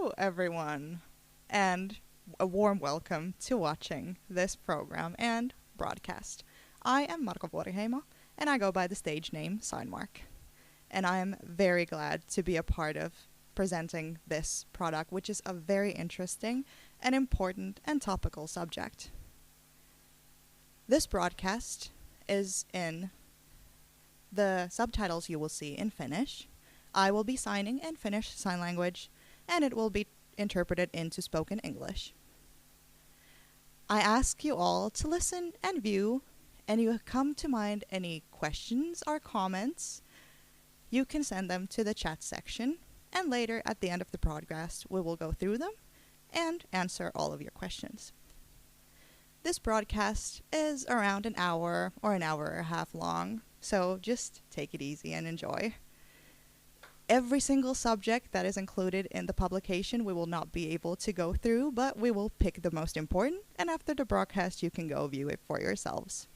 Hello, everyone, and a warm welcome to watching this program and broadcast. I am Marko Vuoriheimo, and I go by the stage name Signmark. And I am very glad to be a part of presenting this product, which is a very interesting and important and topical subject. This broadcast is in the subtitles you will see in Finnish. I will be signing in Finnish Sign Language, and it will be interpreted into spoken English. I ask you all to listen and view, and you come to mind any questions or comments, you can send them to the chat section, and later at the end of the broadcast we will go through them and answer all of your questions. This broadcast is around an hour or an hour and a half long, so just take it easy and enjoy. Every single subject that is included in the publication we will not be able to go through, but we will pick the most important, and after the broadcast you can go view it for yourselves.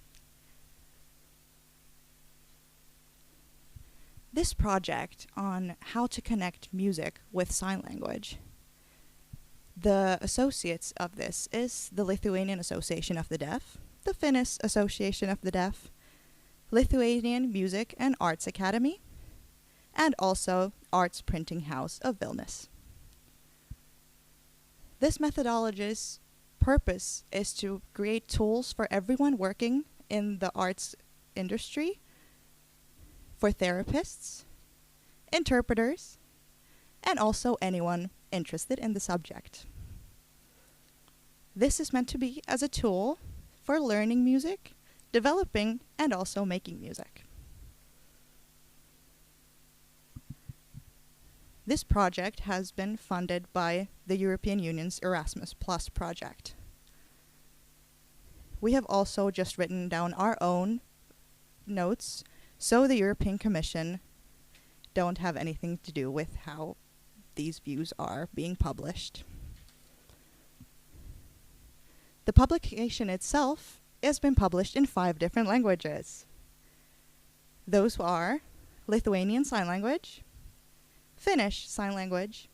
This project on how to connect music with sign language. The associates of this is the Lithuanian Association of the Deaf, the Finnish Association of the Deaf, Lithuanian Music and Arts Academy, and also Arts Printing House of Vilnius. This methodology's purpose is to create tools for everyone working in the arts industry, for therapists, interpreters, and also anyone interested in the subject. This is meant to be as a tool for learning music, developing, and also making music. This project has been funded by the European Union's Erasmus Plus project. We have also just written down our own notes, so the European Commission don't have anything to do with how these views are being published. The publication itself has been published in 5 different languages. Those are Lithuanian Sign Language, Finnish Sign Language,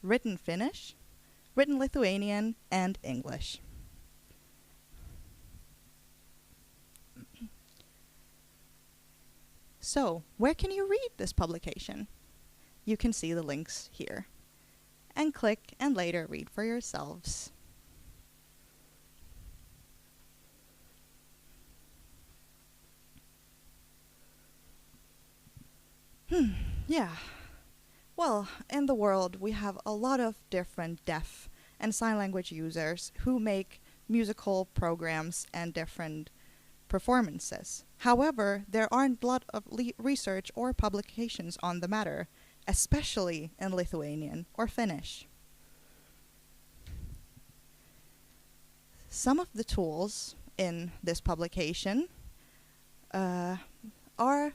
written Finnish, written Lithuanian, and English. So, where can you read this publication? You can see the links here. And click and later read for yourselves. Yeah. Well, in the world we have a lot of different deaf and sign language users who make musical programs and different performances. However, there aren't a lot of research or publications on the matter, especially in Lithuanian or Finnish. Some of the tools in this publication are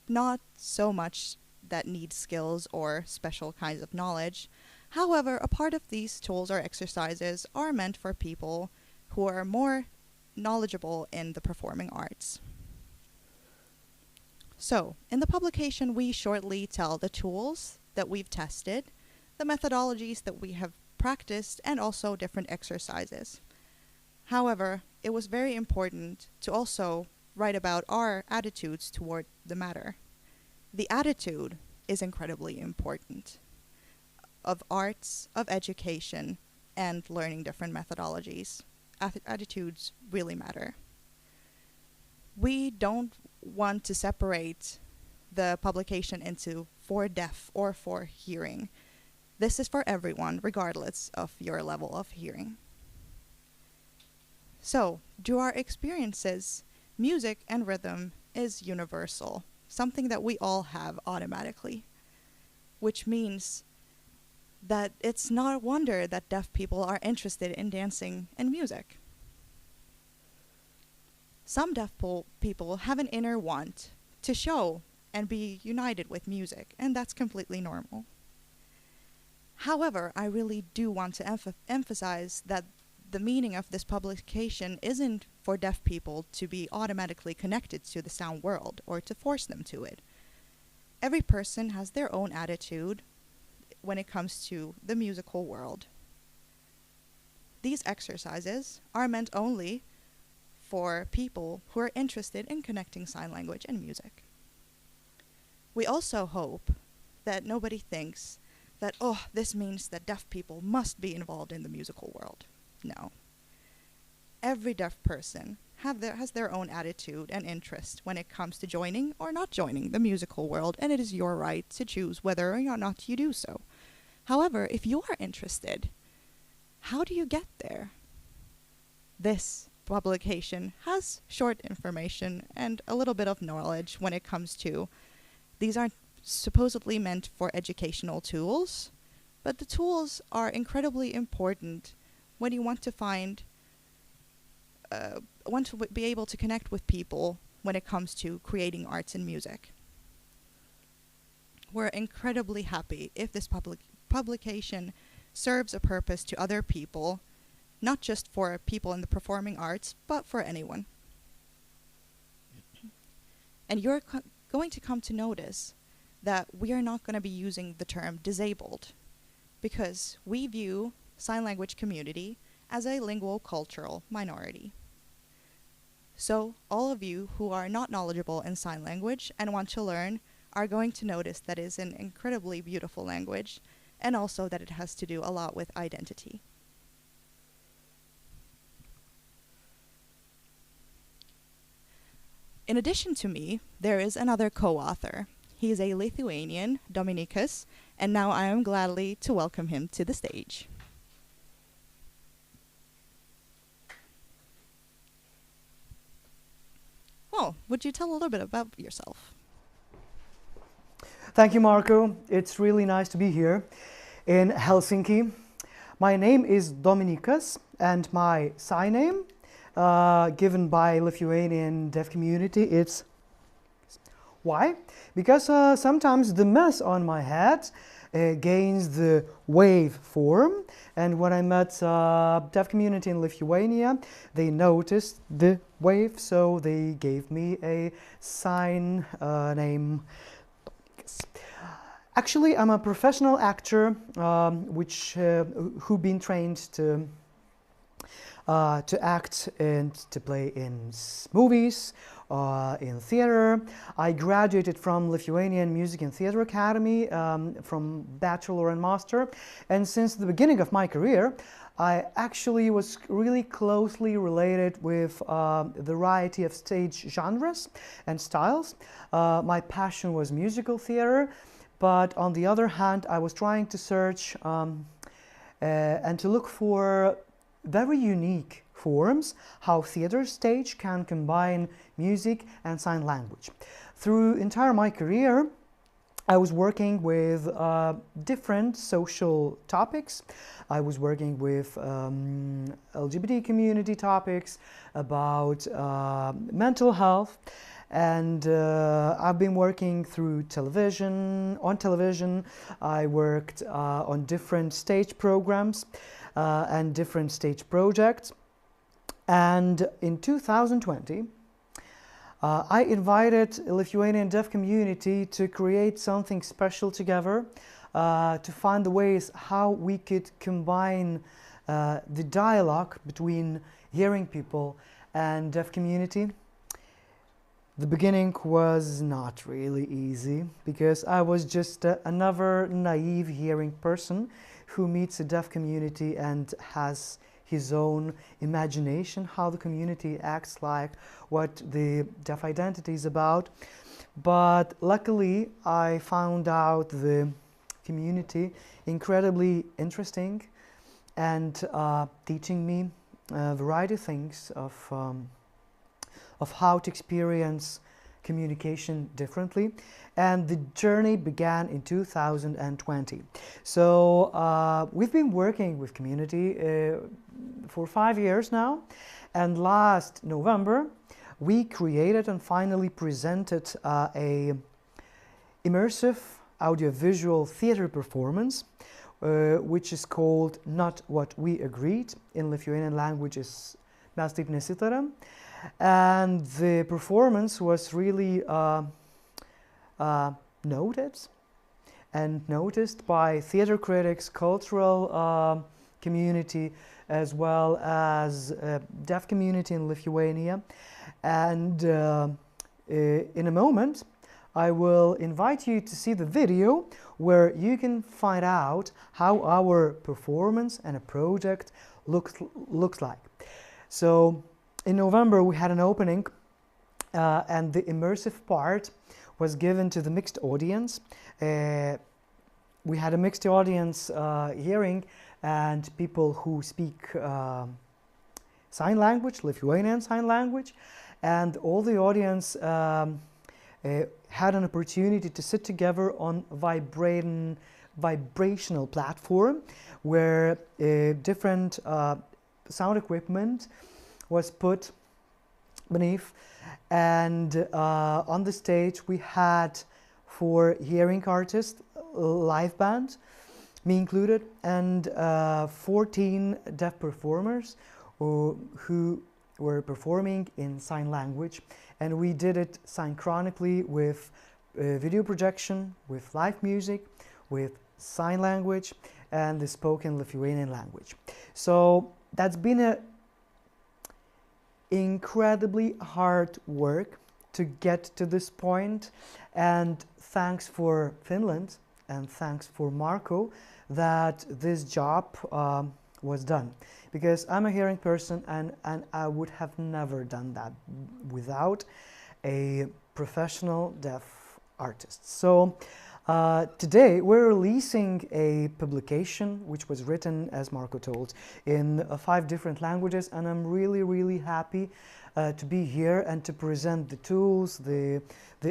not so much that need skills or special kinds of knowledge. However, a part of these tools or exercises are meant for people who are more knowledgeable in the performing arts. So, in the publication we shortly tell the tools that we've tested, the methodologies that we have practiced, and also different exercises. However, it was very important to also write about our attitudes toward the matter. The attitude is incredibly important of arts, of education, and learning different methodologies. Attitudes really matter. We don't want to separate the publication into for deaf or for hearing. This is for everyone, regardless of your level of hearing. So, through our experiences, music and rhythm is universal, something that we all have automatically, which means that it's not a wonder that deaf people are interested in dancing and music. Some deaf people have an inner want to show and be united with music, and that's completely normal. However, I really do want to emphasize that the meaning of this publication isn't for deaf people to be automatically connected to the sound world or to force them to it. Every person has their own attitude when it comes to the musical world. These exercises are meant only for people who are interested in connecting sign language and music. We also hope that nobody thinks that, oh, this means that deaf people must be involved in the musical world. No. Every deaf person has their own attitude and interest when it comes to joining or not joining the musical world, and it is your right to choose whether or not you do so. However, if you are interested, how do you get there? This publication has short information and a little bit of knowledge when it comes to, these aren't supposedly meant for educational tools, but the tools are incredibly important when you want to be able to connect with people when it comes to creating arts and music. We're incredibly happy if this publication serves a purpose to other people, not just for people in the performing arts, but for anyone. And you're going to come to notice that we are not going to be using the term disabled, because we view sign language community as a linguo-cultural minority. So all of you who are not knowledgeable in sign language and want to learn are going to notice that it is an incredibly beautiful language, and also that it has to do a lot with identity. In addition to me, there is another co-author. He is a Lithuanian, Dominykas, and now I am gladly to welcome him to the stage. Well, would you tell a little bit about yourself? Thank you, Marko. It's really nice to be here in Helsinki. My name is Dominykas, and my sign name, given by Lithuanian deaf community, it's... Why? Because sometimes the mess on my head gains the wave form, and when I met deaf community in Lithuania, they noticed the wave, so they gave me a sign name. Actually, I'm a professional actor, who've been trained to act and to play in movies, in theater. I graduated from Lithuanian Music and Theater Academy from bachelor and master, and since the beginning of my career, I actually was really closely related with the variety of stage genres and styles. My passion was musical theater, but on the other hand, I was trying to search and to look for very unique forms, how theater stage can combine music and sign language. Through entire my career, I was working with different social topics. I was working with LGBT community topics, about mental health, and I've been working through television. On television, I worked on different stage programs and different stage projects. And in 2020, I invited a Lithuanian deaf community to create something special together, to find the ways how we could combine the dialogue between hearing people and deaf community. The beginning was not really easy, because I was just another naive hearing person who meets a deaf community and has his own imagination, how the community acts like, what the deaf identity is about. But luckily, I found out the community incredibly interesting and teaching me a variety of things of how to experience communication differently, and the journey began in 2020. So we've been working with community for 5 years now, and last November we created and finally presented a immersive audiovisual theater performance which is called Not What We Agreed. In Lithuanian language is Mes taip nesitarėm. And the performance was really noted, and noticed by theater critics, cultural community, as well as deaf community in Lithuania. And in a moment, I will invite you to see the video where you can find out how our performance and a project looks like. So in November we had an opening and the immersive part was given to the mixed audience. We had a mixed audience hearing and people who speak sign language, Lithuanian sign language, and all the audience had an opportunity to sit together on vibrational platform where different sound equipment was put beneath, and on the stage we had 4 hearing artists, live band, me included, and 14 deaf performers who were performing in sign language, and we did it synchronically with video projection, with live music, with sign language, and the spoken Lithuanian language. So that's been a incredibly hard work to get to this point, and thanks for Finland and thanks for Marko that this job was done, because I'm a hearing person and I would have never done that without a professional deaf artist. So today we're releasing a publication which was written, as Marko told, in 5 different languages, and I'm really happy to be here and to present the tools, the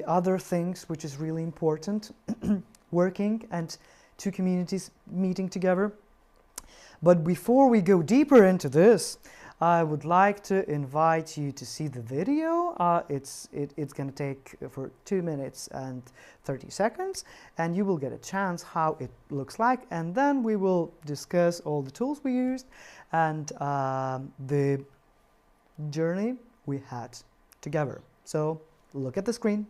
other things which is really important, working and 2 communities meeting together. But before we go deeper into this, I would like to invite you to see the video. It's going to take for 2 minutes and 30 seconds, and you will get a chance how it looks like, and then we will discuss all the tools we used and the journey we had together. So look at the screen.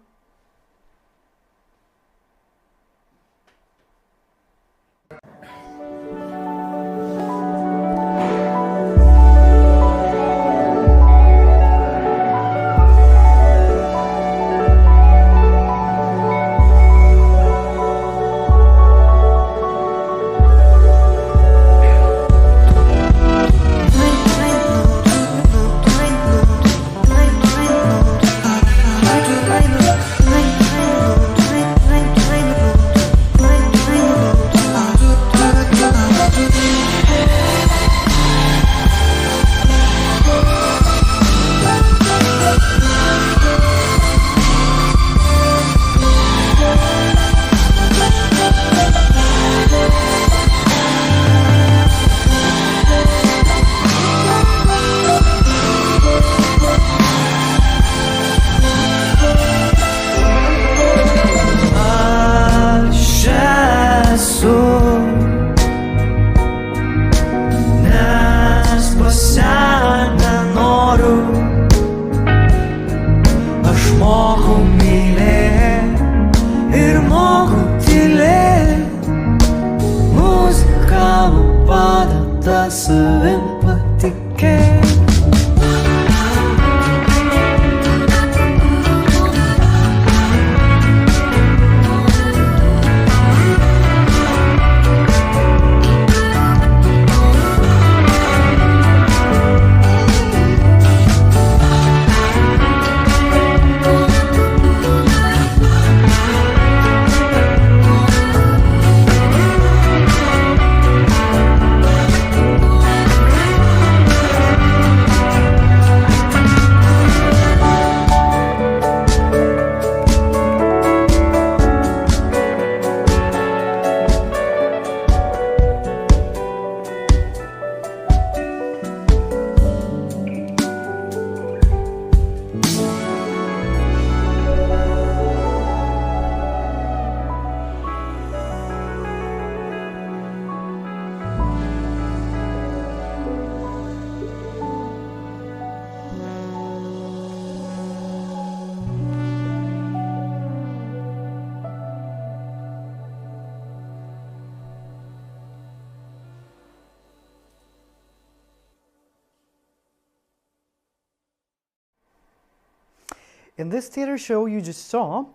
In this theater show you just saw,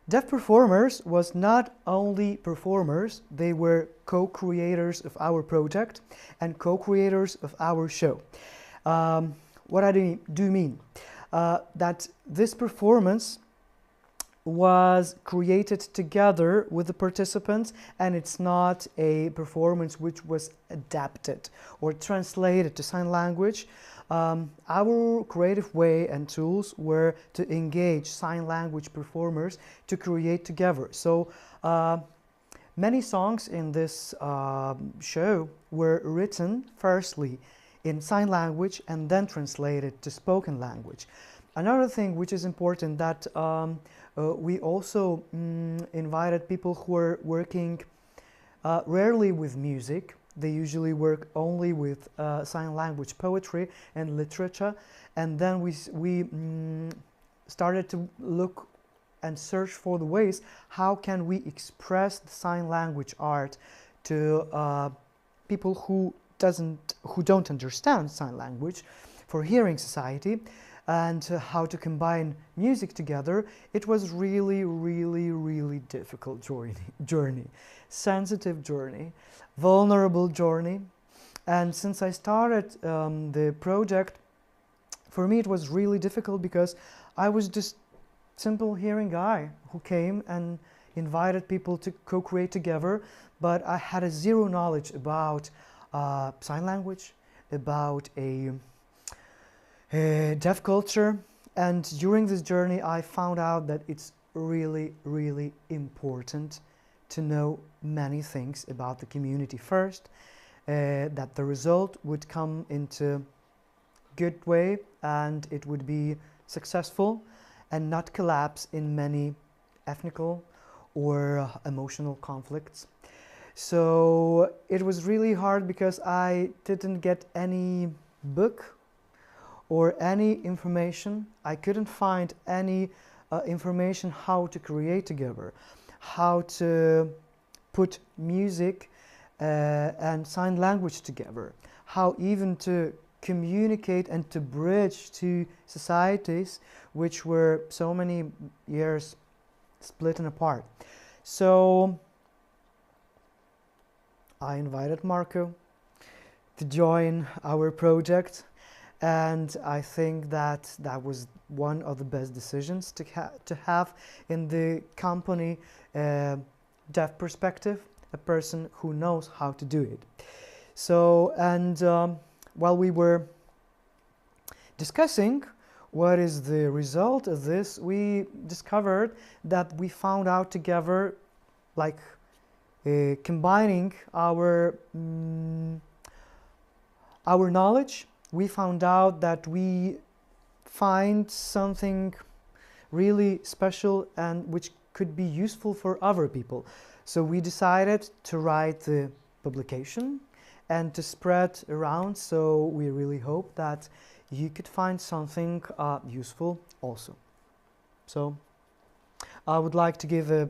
deaf performers was not only performers, they were co-creators of our project and co-creators of our show. What I do mean? That this performance was created together with the participants, and it's not a performance which was adapted or translated to sign language. Our creative way and tools were to engage sign language performers to create together. So many songs in this show were written firstly in sign language and then translated to spoken language. Another thing which is important, that we also invited people who are working rarely with music. They usually work only with sign language poetry and literature, and then we started to look and search for the ways how can we express the sign language art to people who don't understand sign language for hearing society, and how to combine music together. It was really difficult journey, sensitive journey, vulnerable journey. And since I started the project, for me it was really difficult because I was just simple hearing guy who came and invited people to co-create together, but I had a zero knowledge about sign language, about a deaf culture. And during this journey I found out that it's really important to know many things about the community first, that the result would come into good way and it would be successful and not collapse in many ethnical or emotional conflicts. So it was really hard because I didn't get any book or any information. I couldn't find any information how to create together, how to put music and sign language together, how even to communicate and to bridge two societies which were so many years split and apart. So I invited Marko to join our project, and I think that that was one of the best decisions to have in the company, deaf perspective, a person who knows how to do it. So, and while we were discussing what is the result of this, we discovered that we found out together, like combining our knowledge, we found out that we find something really special and which could be useful for other people. So we decided to write the publication and to spread around, so we really hope that you could find something useful also. So I would like to give a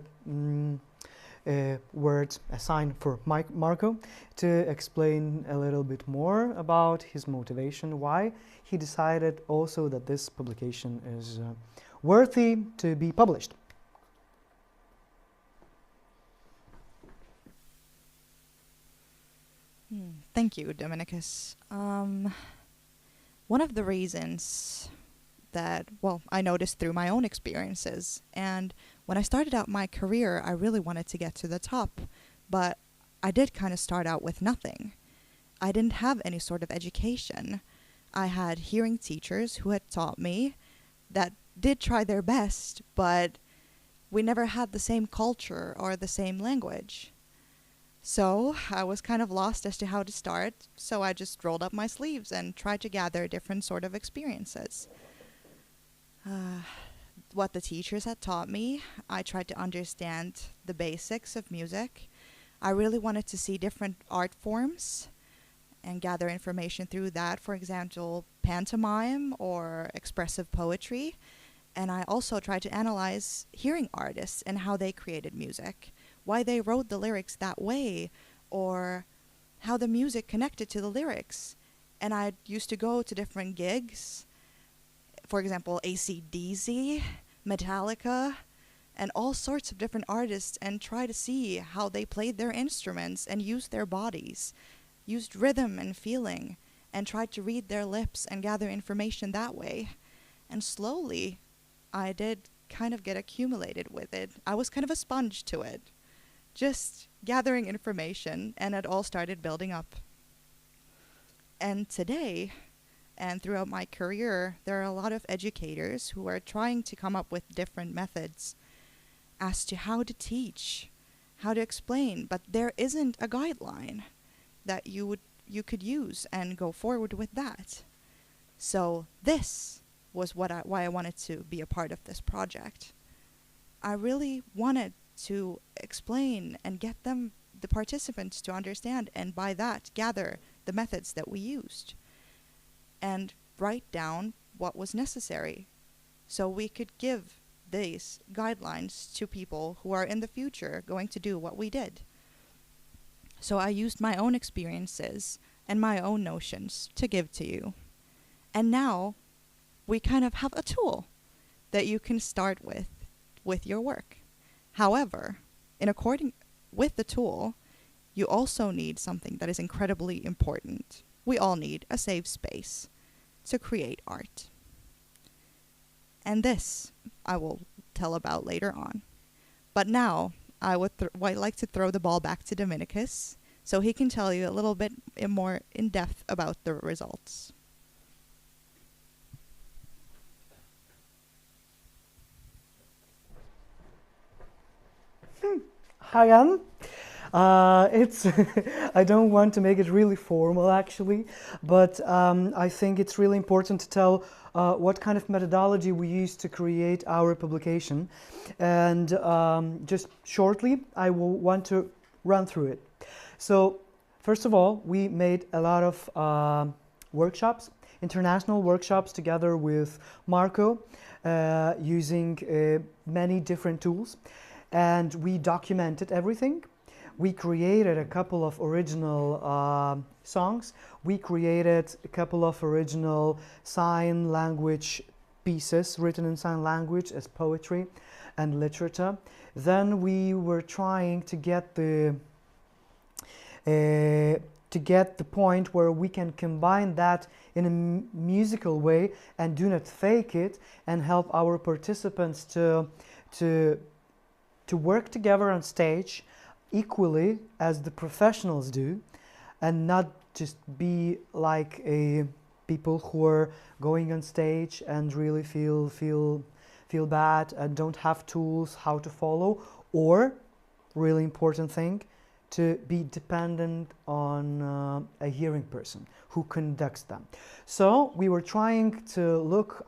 sign for Marko to explain a little bit more about his motivation, why he decided also that this publication is worthy to be published. Thank you, Dominykas. One of the reasons that, well, I noticed through my own experiences, and when I started out my career, I really wanted to get to the top, but I did kind of start out with nothing. I didn't have any sort of education. I had hearing teachers who had taught me that did try their best, but we never had the same culture or the same language. So I was kind of lost as to how to start, so I just rolled up my sleeves and tried to gather different sort of experiences. What the teachers had taught me, I tried to understand the basics of music. I really wanted to see different art forms and gather information through that, for example, pantomime or expressive poetry. And I also tried to analyze hearing artists and how they created music, why they wrote the lyrics that way, or how the music connected to the lyrics. And I used to go to different gigs for example, AC/DC, Metallica, and all sorts of different artists, and try to see how they played their instruments and used their bodies, used rhythm and feeling, and tried to read their lips and gather information that way. And slowly, I did kind of get accumulated with it. I was kind of a sponge to it, just gathering information, and it all started building up. And today, and throughout my career, there are a lot of educators who are trying to come up with different methods as to how to teach, how to explain, but there isn't a guideline that you could use and go forward with that. So this was why I wanted to be a part of this project. I really wanted to explain and get the participants to understand, and by that gather the methods that we used and write down what was necessary so we could give these guidelines to people who are in the future going to do what we did. So I used my own experiences and my own notions to give to you. And now we kind of have a tool that you can start with your work. However, in according with the tool, you also need something that is incredibly important. We all need a safe space to create art. And this I will tell about later on. But now I would like to throw the ball back to Dominykas so he can tell you a little bit more in depth about the results. Hi, Anne. It's I don't want to make it really formal actually, but I think it's really important to tell what kind of methodology we use to create our publication. And just shortly, I will want to run through it. So first of all, we made a lot of workshops, international workshops together with Marko, using many different tools. And we documented everything. We created a couple of original songs. We created a couple of original sign language pieces written in sign language as poetry and literature. Then we were trying to get the point where we can combine that in a musical way and do not fake it, and help our participants to work together on stage equally as the professionals do, and not just be like people who are going on stage and really feel bad and don't have tools how to follow, or really important thing, to be dependent on a hearing person who conducts them. So we were trying to look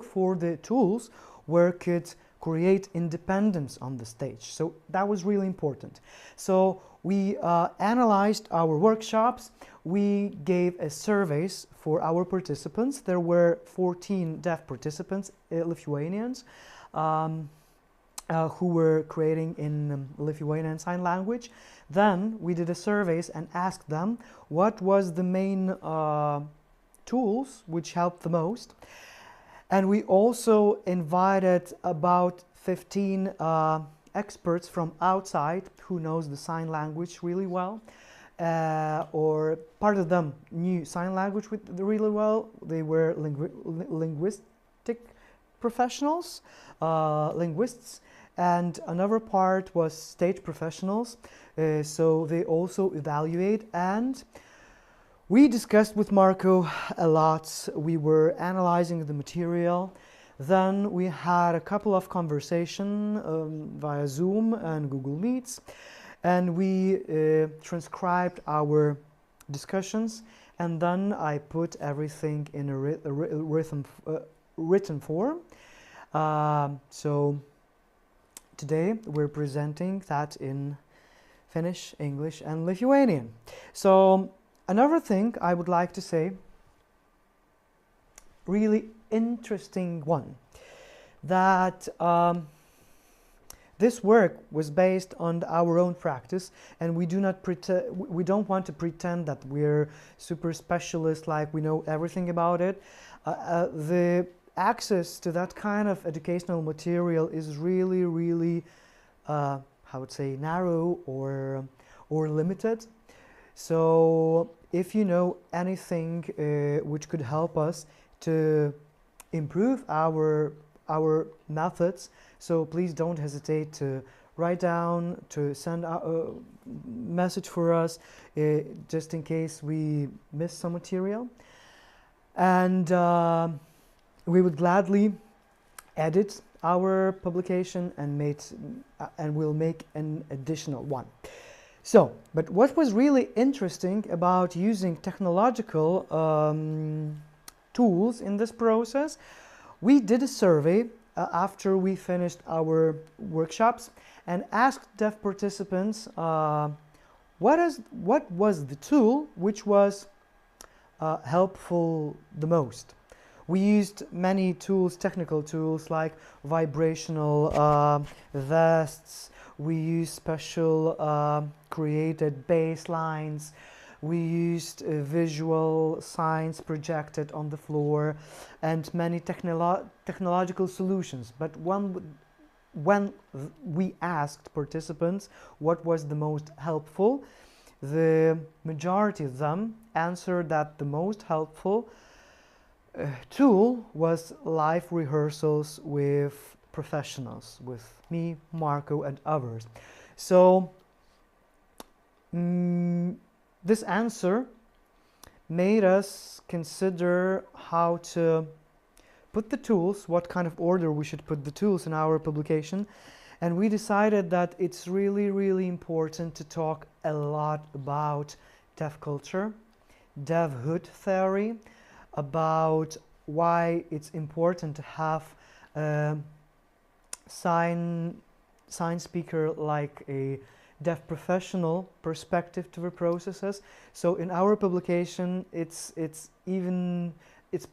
for the tools where could create independence on the stage. So that was really important. So we analyzed our workshops. We gave surveys for our participants. There were 14 deaf participants, Lithuanians, who were creating in Lithuanian Sign Language. Then we did surveys and asked them what was the main tools which helped the most. And we also invited about 15 experts from outside who knows the sign language really well, or part of them knew sign language really well. They were linguistic professionals, linguists, and another part was stage professionals. So they also evaluate, and we discussed with Marko a lot. We were analyzing the material. Then we had a couple of conversations via Zoom and Google Meets, and we transcribed our discussions, and then I put everything in a written form. So today we're presenting that in Finnish, English, and Lithuanian. So another thing I would like to say, really interesting one, that this work was based on our own practice, and we don't want to pretend that we're super specialists, like we know everything about it. The access to that kind of educational material is really, really, I would say, narrow or limited. So if you know anything which could help us to improve our methods, so please don't hesitate to write down, to send a message for us, just in case we miss some material. And we would gladly edit our publication and we'll make an additional one. So, but what was really interesting about using technological tools in this process, we did a survey after we finished our workshops and asked deaf participants what was the tool which was helpful the most. We used many tools, technical tools like vibrational vests. We used special created bass lines. We used visual signs projected on the floor and many technological solutions. But when we asked participants what was the most helpful, the majority of them answered that the most helpful tool was live rehearsals with professionals, with me, Marko, and others. So this answer made us consider how to put the tools, what kind of order we should put the tools in our publication, and we decided that it's really, really important to talk a lot about deaf culture, deafhood theory, about why it's important to have a sign speaker like a deaf professional perspective to the processes. So in our publication, it's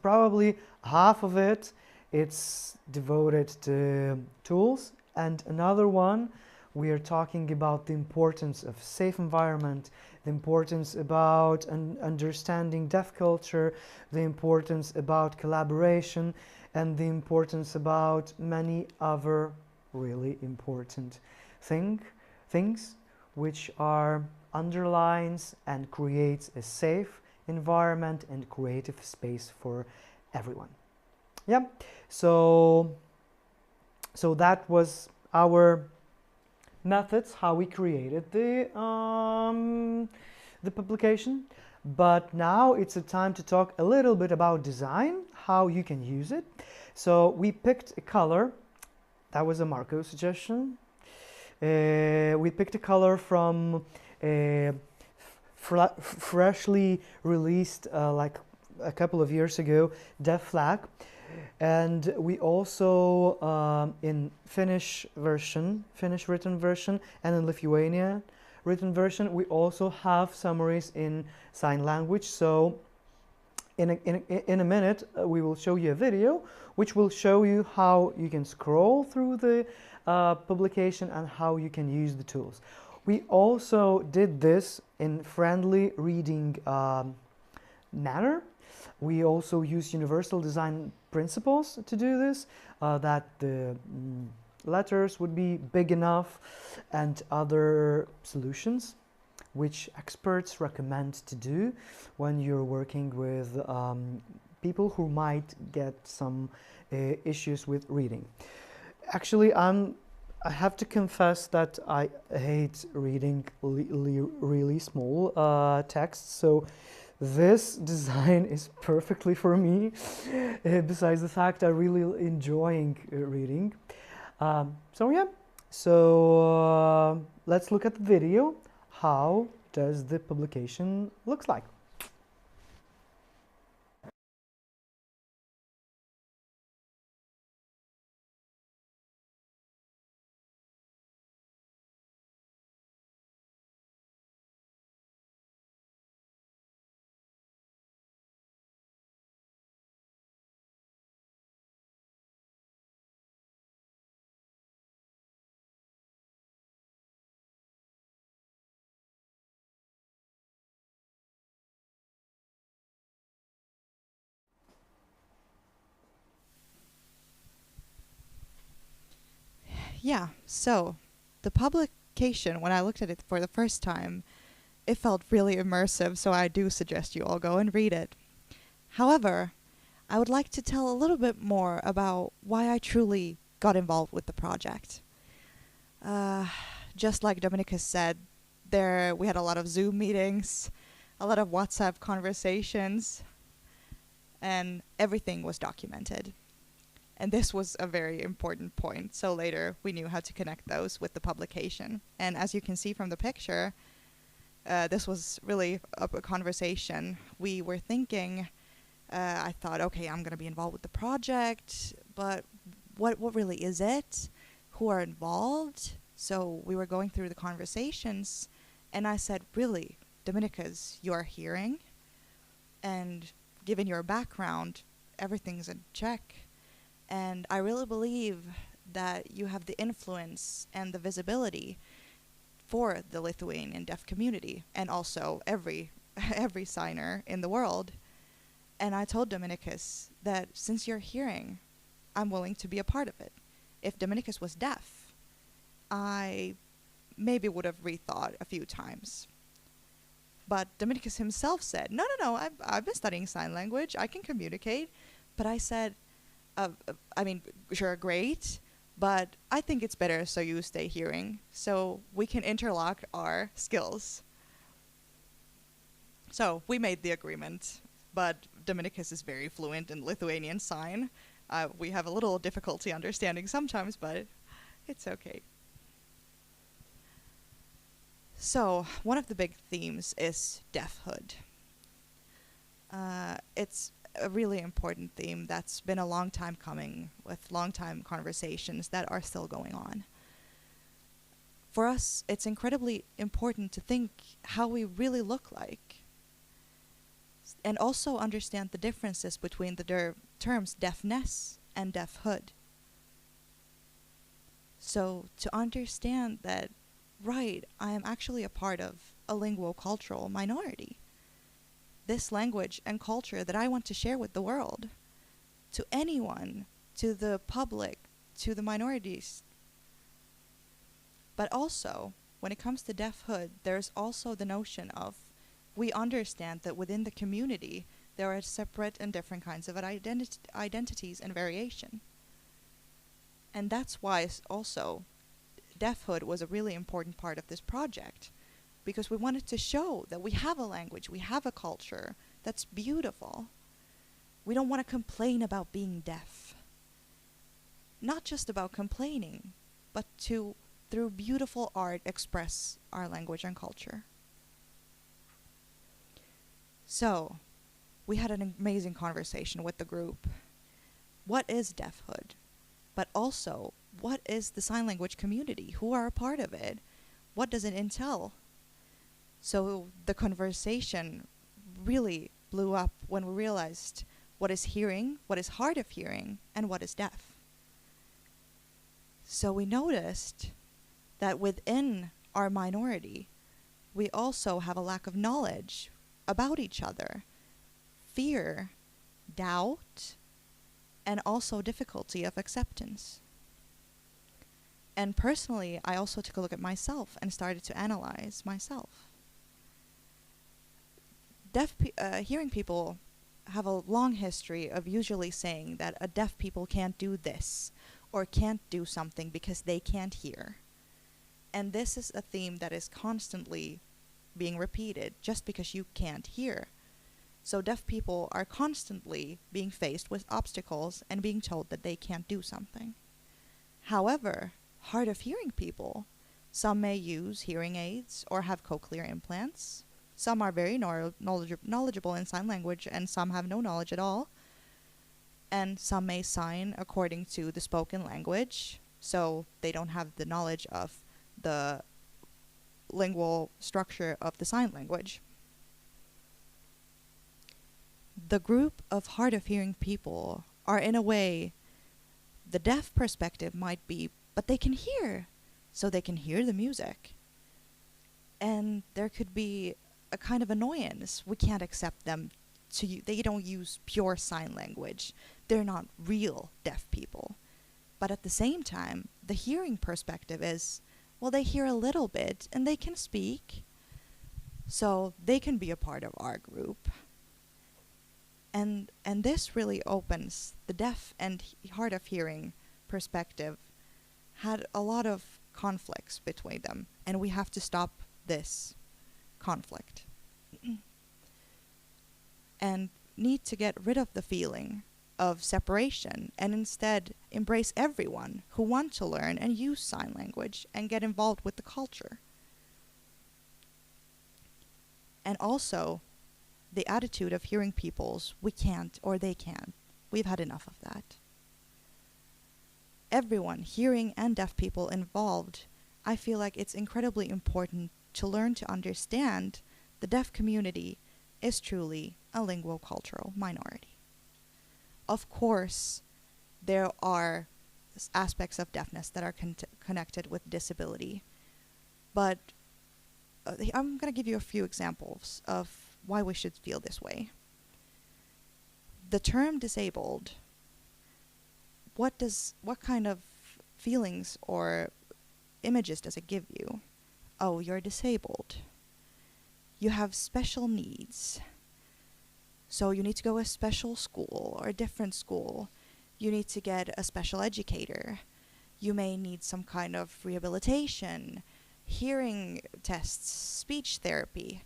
probably half of it, it's devoted to tools, and another one we are talking about the importance of safe environment, the importance about understanding deaf culture, the importance about collaboration, and the importance about many other really important things which are underlines and creates a safe environment and creative space for everyone. Yeah, so that was our methods, how we created the publication. But now it's a time to talk a little bit about design, how you can use it. So we picked a color. That was a Marko suggestion. We picked a color from a freshly released, like a couple of years ago, Deaf Flag. And we also, in Finnish written version, and in Lithuanian written version, we also have summaries in sign language. So in a minute, we will show you a video which will show you how you can scroll through the publication and how you can use the tools. We also did this in friendly reading manner. We also use universal design principles to do this, that the letters would be big enough, and other solutions which experts recommend to do when you're working with people who might get some issues with reading. Actually, I have to confess that I hate reading really small texts, so this design is perfectly for me, besides the fact I'm really enjoying reading. So yeah, so let's look at the video. How does the publication look like? yeah, so the publication, when I looked at it for the first time, it felt really immersive, so I do suggest you all go and read it. However, I would like to tell a little bit more about why I truly got involved with the project. Just like Dominykas said, we had a lot of Zoom meetings, a lot of WhatsApp conversations, and everything was documented. And this was a very important point, so later we knew how to connect those with the publication. And as you can see from the picture, this was really a conversation. We were thinking, I thought, okay, I'm going to be involved with the project, but what really is it? Who are involved? So we were going through the conversations, and I said, really, Dominykas, you are hearing, and given your background, everything's in check. And I really believe that you have the influence and the visibility for the Lithuanian deaf community, and also every signer in the world. And I told Dominykas that since you're hearing, I'm willing to be a part of it. If Dominykas was deaf, I maybe would have rethought a few times. But Dominykas himself said, no, I've been studying sign language, I can communicate. But I said, I mean, sure, great, but I think it's better so you stay hearing, so we can interlock our skills. So we made the agreement, but Dominykas is very fluent in Lithuanian sign. We have a little difficulty understanding sometimes, but it's okay. So one of the big themes is deafhood. It's a really important theme that's been a long time coming, with long time conversations that are still going on. For us, it's incredibly important to think how we really look like, and also understand the differences between the terms deafness and deafhood. So to understand that, right, I am actually a part of a linguocultural minority. This language and culture that I want to share with the world, to anyone, to the public, to the minorities. But also, when it comes to deafhood, there's also the notion of, we understand that within the community, there are separate and different kinds of identities and variation. And that's why also deafhood was a really important part of this project, because we wanted to show that we have a language, we have a culture that's beautiful. We don't want to complain about being deaf. Not just about complaining, but to, through beautiful art, express our language and culture. So, we had an amazing conversation with the group. What is deafhood? But also, what is the sign language community? Who are a part of it? What does it entail? So the conversation really blew up when we realized what is hearing, what is hard of hearing, and what is deaf. So we noticed that within our minority, we also have a lack of knowledge about each other, fear, doubt, and also difficulty of acceptance. And personally, I also took a look at myself and started to analyze myself. Hearing people have a long history of usually saying that a deaf people can't do this or can't do something because they can't hear. And this is a theme that is constantly being repeated, just because you can't hear. So deaf people are constantly being faced with obstacles and being told that they can't do something. However, hard of hearing people, some may use hearing aids or have cochlear implants. Some are very knowledgeable in sign language, and some have no knowledge at all. And some may sign according to the spoken language, so they don't have the knowledge of the lingual structure of the sign language. The group of hard of hearing people are, in a way, the deaf perspective might be, but they can hear, so they can hear the music. And there could be a kind of annoyance. We can't accept them they don't use pure sign language. They're not real deaf people. But at the same time, the hearing perspective is, well, they hear a little bit and they can speak, so they can be a part of our group. And this really opens the deaf and hard of hearing perspective had a lot of conflicts between them, and we have to stop this conflict and need to get rid of the feeling of separation and instead embrace everyone who want to learn and use sign language and get involved with the culture. And also the attitude of hearing people's we can't or they can. We've had enough of that. Everyone, hearing and deaf people involved, I feel like it's incredibly important to learn to understand the deaf community is truly a linguocultural minority. Of course, there are aspects of deafness that are connected with disability, but I'm going to give you a few examples of why we should feel this way. The term disabled, what kind of feelings or images does it give you? Oh, you're disabled. You have special needs. So you need to go to a special school or a different school. You need to get a special educator. You may need some kind of rehabilitation, hearing tests, speech therapy.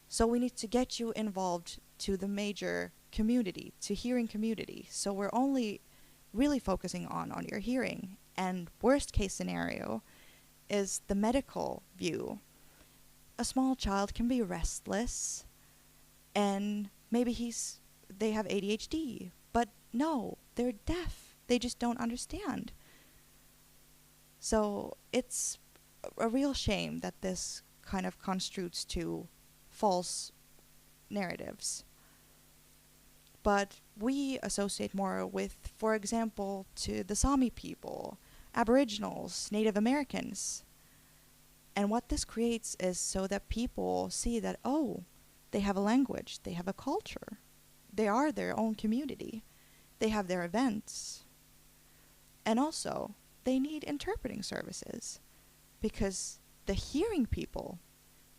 So we need to get you involved to the major community, to hearing community. So we're only really focusing on your hearing. And worst case scenario is the medical view. A small child can be restless and maybe they have ADHD, but no, they're deaf. They just don't understand. So it's a real shame that this kind of construes to false narratives. But we associate more with, for example, to the Sami people, Aboriginals, Native Americans. And what this creates is so that people see that, oh, they have a language, they have a culture, they are their own community, they have their events. And also, they need interpreting services because the hearing people,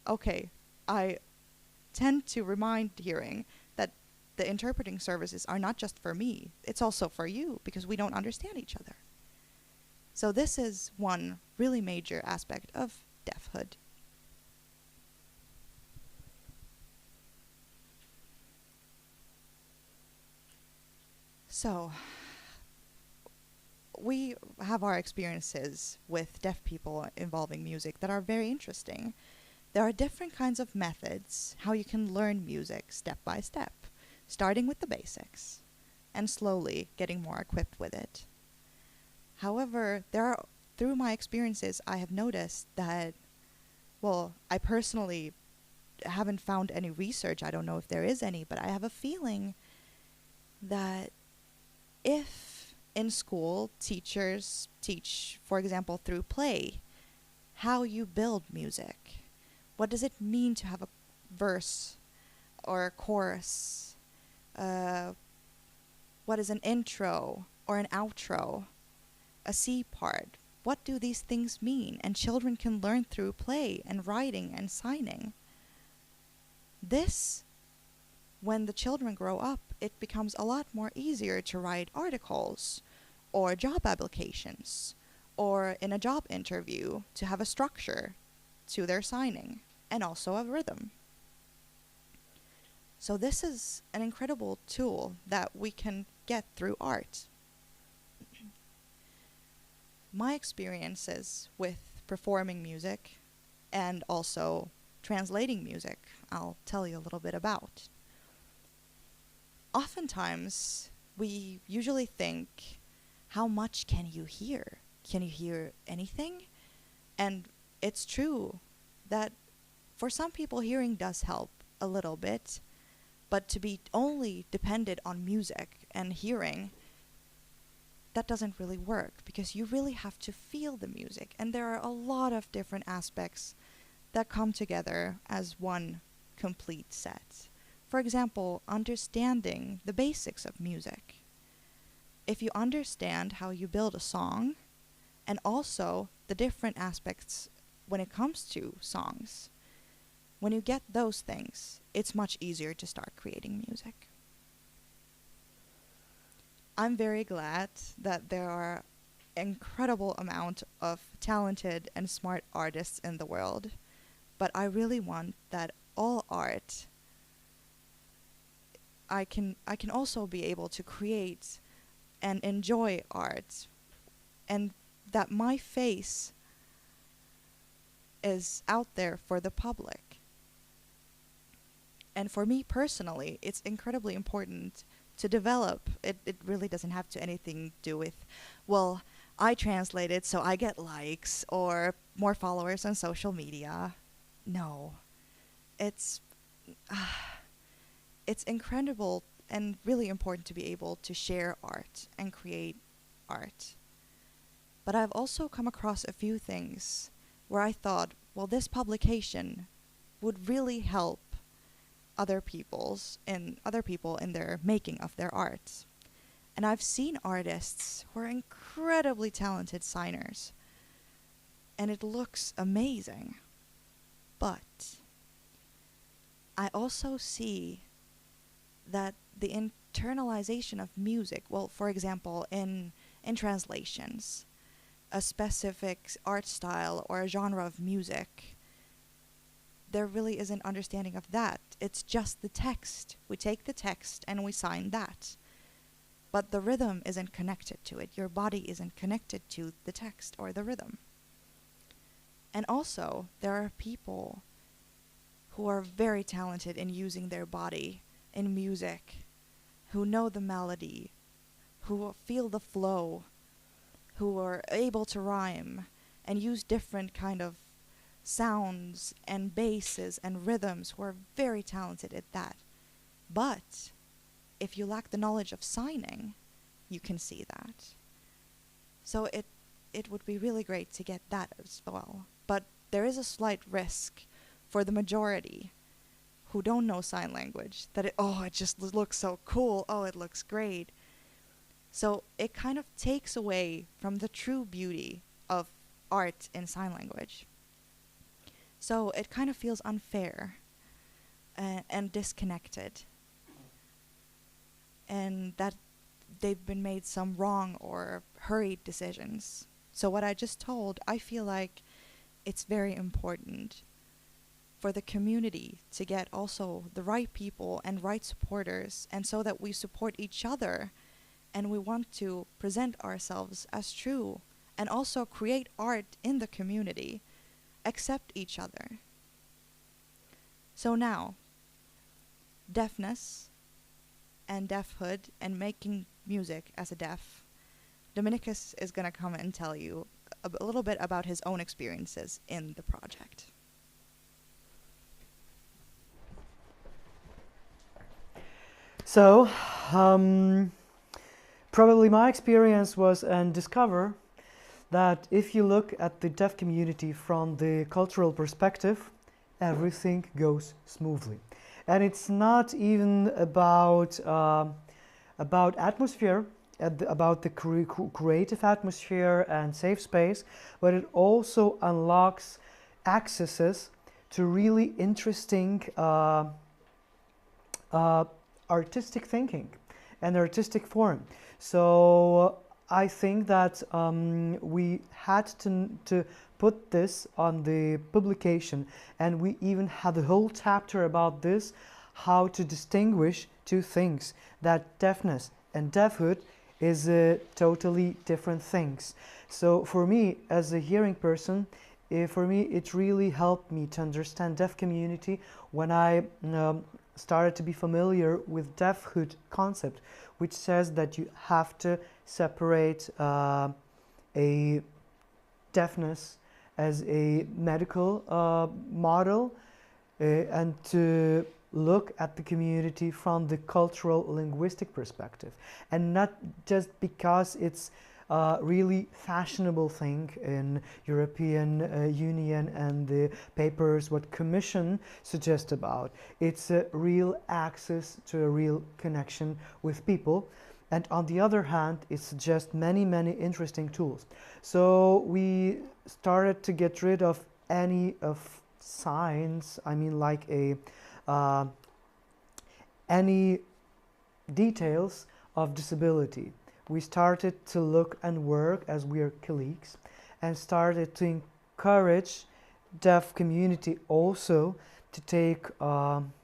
okay, I tend to remind hearing that the interpreting services are not just for me, it's also for you because we don't understand each other. So this is one really major aspect of deafhood. So, we have our experiences with deaf people involving music that are very interesting. There are different kinds of methods how you can learn music step by step, starting with the basics and slowly getting more equipped with it. However, through my experiences, I have noticed that, well, I personally haven't found any research. I don't know if there is any, but I have a feeling that if in school teachers teach, for example, through play, how you build music, what does it mean to have a verse or a chorus? What is an intro or an outro? A C part? What do these things mean? And children can learn through play and writing and signing. This, when the children grow up, it becomes a lot more easier to write articles or job applications or in a job interview to have a structure to their signing and also a rhythm. So this is an incredible tool that we can get through art. My experiences with performing music and also translating music, I'll tell you a little bit about. Oftentimes, we usually think, how much can you hear? Can you hear anything? And it's true that for some people, hearing does help a little bit, but to be only dependent on music and hearing, that doesn't really work because you really have to feel the music. And there are a lot of different aspects that come together as one complete set. For example, understanding the basics of music. if you understand how you build a song and also the different aspects when it comes to songs, when you get those things, it's much easier to start creating music. I'm very glad that there are incredible amount of talented and smart artists in the world, but I really want that all art, I can also be able to create and enjoy art, and that my face is out there for the public. And for me personally, it's incredibly important to develop. It really doesn't have to anything do with, well, I translate it so I get likes or more followers on social media. No. It's incredible and really important to be able to share art and create art. But I've also come across a few things where I thought, well, this publication would really help other people in their making of their art. And I've seen artists who are incredibly talented signers, and it looks amazing. But I also see that the internalization of music, well, for example, in translations, a specific art style or a genre of music, there really isn't understanding of that. It's just the text. We take the text and we sign that. But the rhythm isn't connected to it. Your body isn't connected to the text or the rhythm. And also, there are people who are very talented in using their body in music, who know the melody, who feel the flow, who are able to rhyme and use different kind of sounds and basses and rhythms, who are very talented at that. But if you lack the knowledge of signing, you can see that. So it would be really great to get that as well. But there is a slight risk for the majority who don't know sign language that it just looks so cool, it looks great. So it kind of takes away from the true beauty of art in sign language. So it kind of feels unfair and disconnected. And that they've been made some wrong or hurried decisions. So what I just told, I feel like it's very important for the community to get also the right people and right supporters, and so that we support each other and we want to present ourselves as true and also create art in the community, accept each other. So now, deafness and deafhood and making music as a deaf, Dominykas is going to come and tell you a little bit about his own experiences in the project. So, probably my experience was and discover that if you look at the deaf community from the cultural perspective, everything goes smoothly. And it's not even about atmosphere, about the creative atmosphere and safe space, but it also unlocks accesses to really interesting artistic thinking and artistic form. So I think that we had to put this on the publication, and we even had a whole chapter about this, how to distinguish two things, that deafness and deafhood is totally different things. So for me, as a hearing person, for me it really helped me to understand deaf community when I started to be familiar with deafhood concept, which says that you have to separate a deafness as a medical model and to look at the community from the cultural linguistic perspective, and not just because it's a really fashionable thing in European Union and the papers what Commission suggest about. It's a real access to a real connection with people, and on the other hand, it suggests many, many interesting tools. So we started to get rid of any of signs, I mean like any details of disability. We started to look and work as we are colleagues and started to encourage deaf community also to take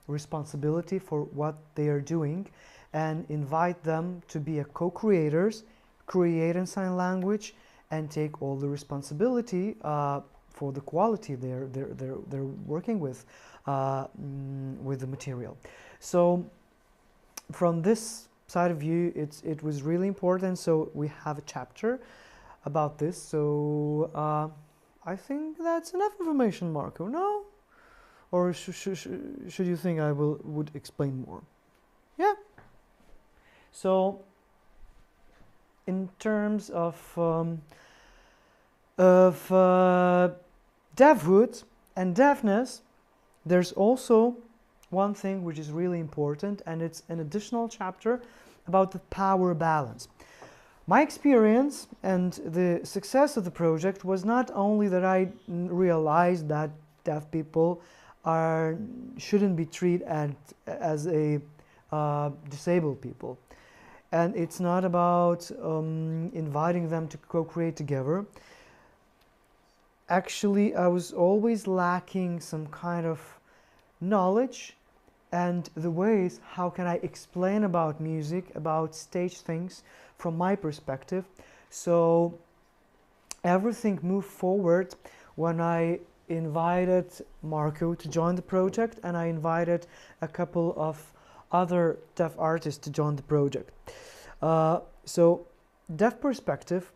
responsibility for what they are doing and invite them to be a co-creators, create in sign language, and take all the responsibility for the quality they're working with the material. So from this side of view, it was really important. So we have a chapter about this. So I think that's enough information, Marko. No? Or should you think I would explain more? Yeah. So, in terms of deafhood and deafness, there's also one thing which is really important, and it's an additional chapter about the power balance. My experience and the success of the project was not only that I realized that deaf people shouldn't be treated as a disabled people, and it's not about inviting them to co-create together. Actually, I was always lacking some kind of knowledge and the ways how can I explain about music, about stage things from my perspective. So everything moved forward when I invited Marko to join the project, and I invited a couple of other deaf artists to join the project. So deaf perspective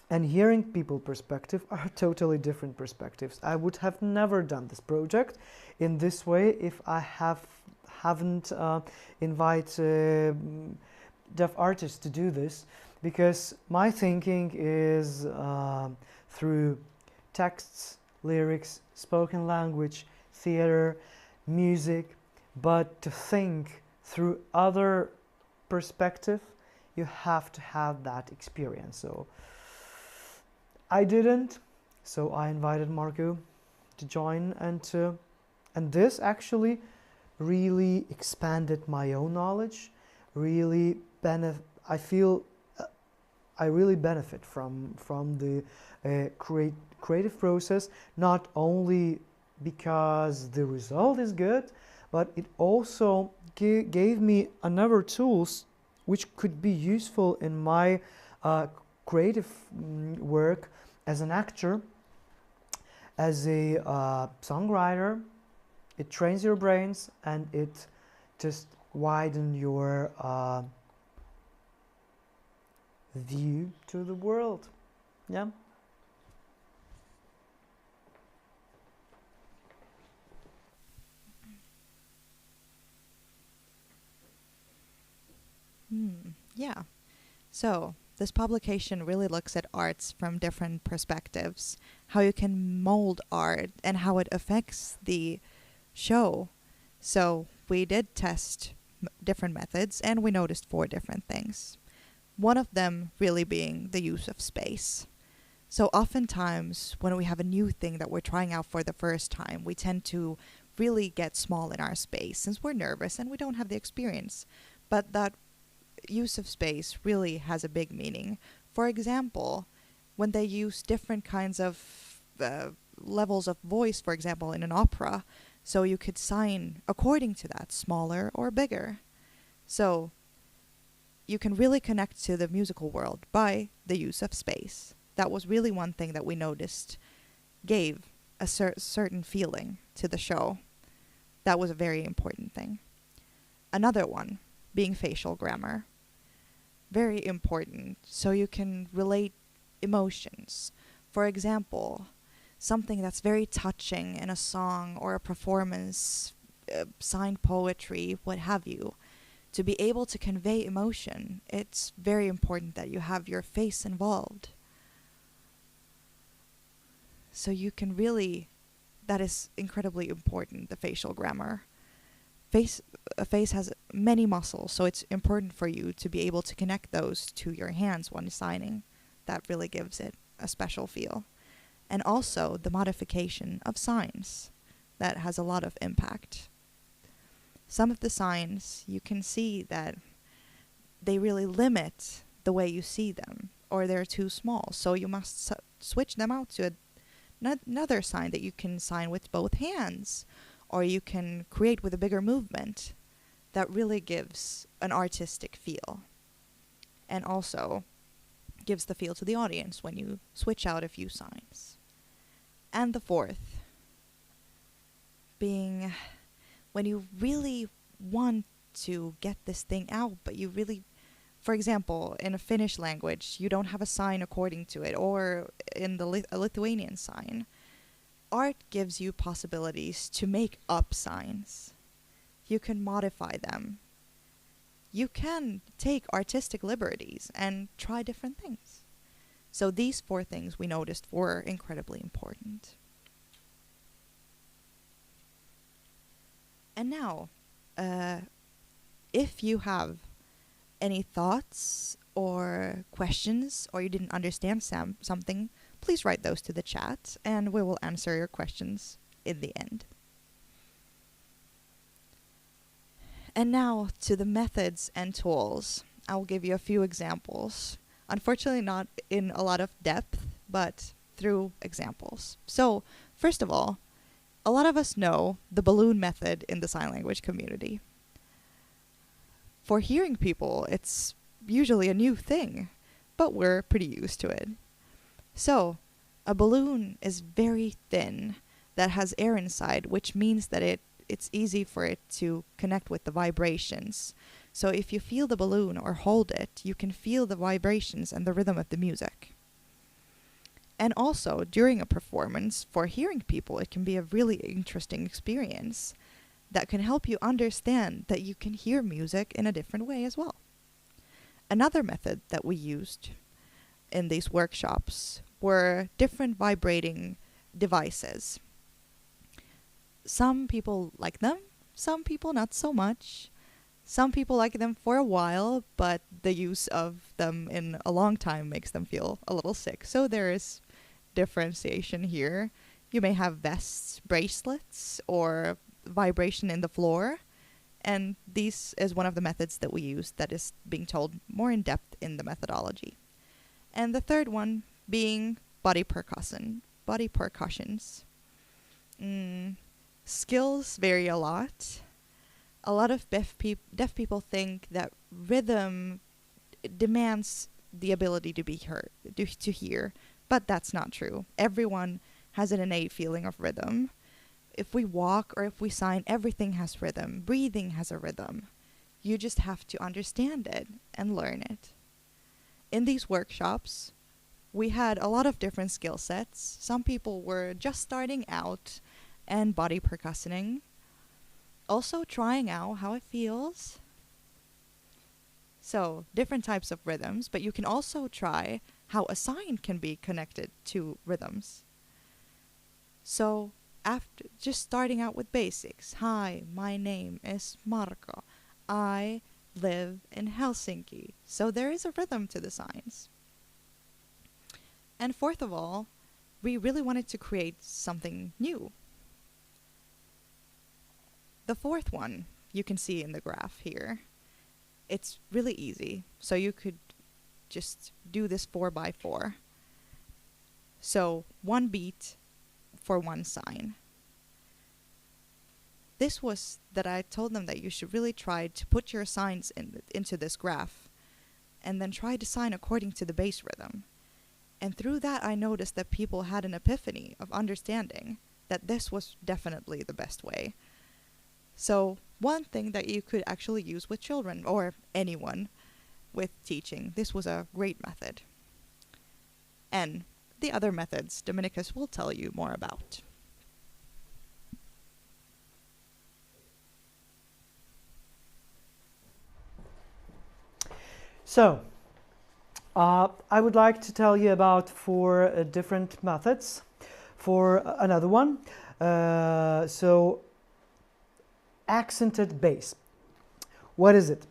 and hearing people perspective are totally different perspectives. I would have never done this project in this way if I haven't invited deaf artists to do this, because my thinking is through texts, lyrics, spoken language, theater, music, but to think through other perspective, you have to have that experience. So I didn't, so I invited Marko to join, and this actually really expanded my own knowledge. Really I feel I really benefit from the creative process, not only because the result is good, but it also gave me another tools which could be useful in my creative work as an actor, as a songwriter. It trains your brains and it just widens your view to the world. Yeah. Yeah. So this publication really looks at arts from different perspectives, how you can mold art and how it affects the show. So we did test different methods, and we noticed 4 different things. One of them really being the use of space. So oftentimes when we have a new thing that we're trying out for the first time, we tend to really get small in our space since we're nervous and we don't have the experience. But that use of space really has a big meaning. For example, when they use different kinds of levels of voice, for example, in an opera, so you could sign according to that, smaller or bigger. So you can really connect to the musical world by the use of space. That was really one thing that we noticed gave a certain feeling to the show. That was a very important thing. Another one being facial grammar. Very important, so you can relate emotions. For example, something that's very touching in a song or a performance, signed poetry, what have you. To be able to convey emotion, it's very important that you have your face involved. So you can really, that is incredibly important, the facial grammar. a face has many muscles, so it's important for you to be able to connect those to your hands when signing. That really gives it a special feel. And also the modification of signs. That has a lot of impact. Some of the signs, you can see that they really limit the way you see them, or they're too small, so you must switch them out to another sign that you can sign with both hands, or you can create with a bigger movement. That really gives an artistic feel, and also gives the feel to the audience when you switch out a few signs. And the fourth being when you really want to get this thing out, but you really, for example, in a Finnish language, you don't have a sign according to it, or in the a Lithuanian sign. Art gives you possibilities to make up signs. You can modify them. You can take artistic liberties and try different things. So these four things we noticed were incredibly important. And now, if you have any thoughts or questions, or you didn't understand something, please write those to the chat, and we will answer your questions in the end. And now to the methods and tools. I will give you a few examples. Unfortunately, not in a lot of depth, but through examples. So, first of all, a lot of us know the balloon method in the sign language community. For hearing people, it's usually a new thing, but we're pretty used to it. So, a balloon is very thin that has air inside, which means that it's easy for it to connect with the vibrations. So if you feel the balloon or hold it, you can feel the vibrations and the rhythm of the music. And also, during a performance, for hearing people, it can be a really interesting experience that can help you understand that you can hear music in a different way as well. Another method that we used in these workshops were different vibrating devices. Some people like them, some people not so much. Some people like them for a while, but the use of them in a long time makes them feel a little sick. So there is differentiation here. You may have vests, bracelets, or vibration in the floor. And this is one of the methods that we use that is being told more in depth in the methodology. And the third one being body percussions. Skills vary a lot. A lot of deaf people think that rhythm demands the ability to be heard, to hear, but that's not true. Everyone has an innate feeling of rhythm. If we walk or if we sign, everything has rhythm. Breathing has a rhythm. You just have to understand it and learn it. In these workshops, we had a lot of different skill sets. Some people were just starting out and body percussioning. Also trying out how it feels. So, different types of rhythms, but you can also try how a sign can be connected to rhythms. So, after just starting out with basics. Hi, my name is Marko. I live in Helsinki. So there is a rhythm to the signs. And fourth of all, we really wanted to create something new. The fourth one you can see in the graph here. It's really easy, so you could just do this 4x4. So 1 beat for 1 sign. This was that I told them that you should really try to put your signs into this graph and then try to sign according to the bass rhythm. And through that I noticed that people had an epiphany of understanding that this was definitely the best way. So one thing that you could actually use with children or anyone with teaching, this was a great method. And the other methods Dominykas will tell you more about. So, I would like to tell you about 4 different methods for another one. So, accented bass. What is it?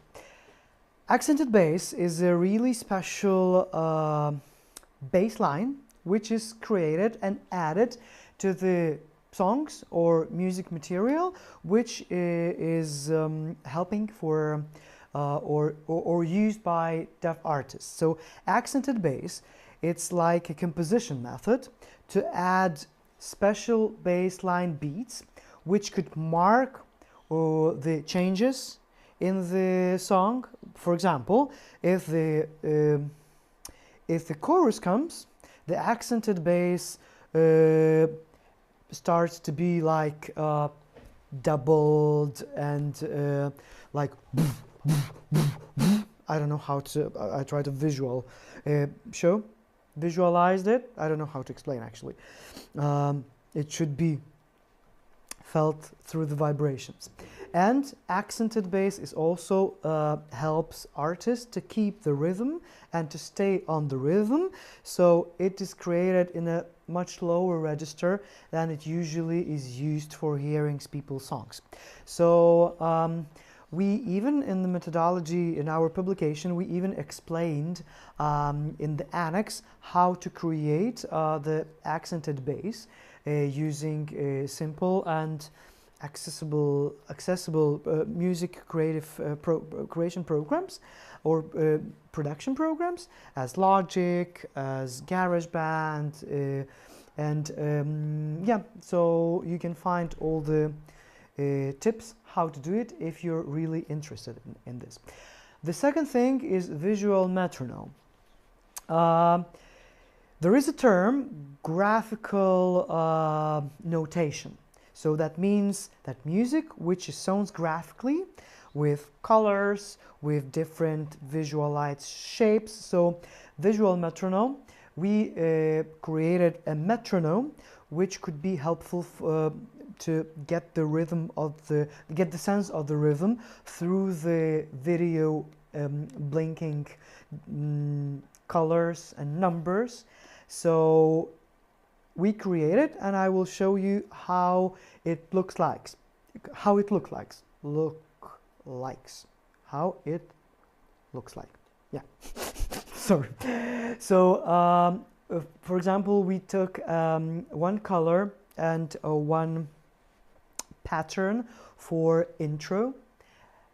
Accented bass is a really special bass line which is created and added to the songs or music material which is helping for or used by deaf artists. So accented bass, it's like a composition method to add special bass line beats which could mark the changes in the song. For example, if the chorus comes, the accented bass starts to be like doubled and like I don't know how to. I try to visualize it. I don't know how to explain actually. It should be felt through the vibrations. And accented bass is also helps artists to keep the rhythm and to stay on the rhythm. So it is created in a much lower register than it usually is used for hearing people's songs. So we even in the methodology in our publication, we even explained in the annex how to create the accented bass using simple and accessible music creation programs or production programs as Logic, as GarageBand, and yeah, so you can find all the tips how to do it if you're really interested in this. The second thing is visual metronome. There is a term, graphical notation. So that means that music which sounds graphically with colors, with different visualized shapes. So visual metronome, we created a metronome which could be helpful to get the rhythm of get the sense of the rhythm through the video blinking colors and numbers. So we created, and I will show you how it looks like. How it looks like. How it looks like. Yeah. Sorry. So, for example, we took one color and one pattern for intro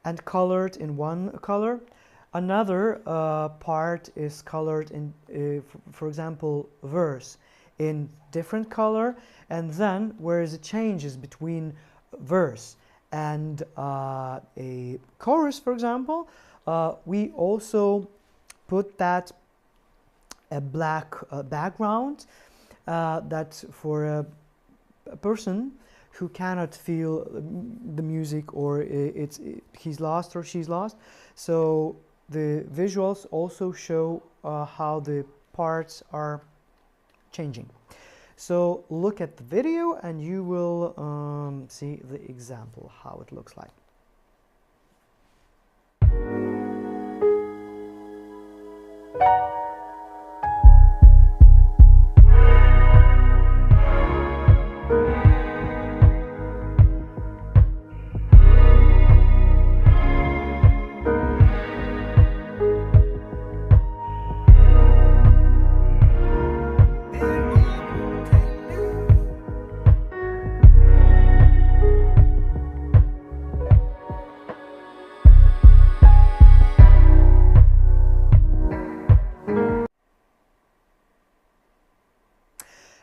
and colored in one color. Another part is colored in, for example, verse in different color, and then whereas it changes between verse and a chorus, for example, we also put that a black background that for a person who cannot feel the music or he's lost or she's lost. So the visuals also show how the parts are changing. So look at the video and you will see the example how it looks like.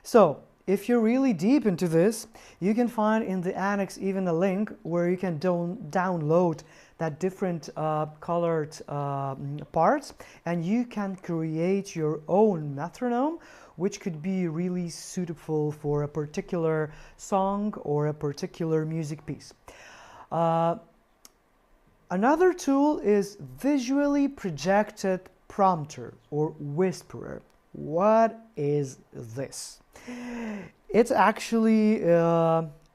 So, if you're really deep into this, you can find in the annex even a link where you can download that different colored parts, and you can create your own metronome, which could be really suitable for a particular song or a particular music piece. Another tool is visually projected prompter or whisperer. What is this? It's actually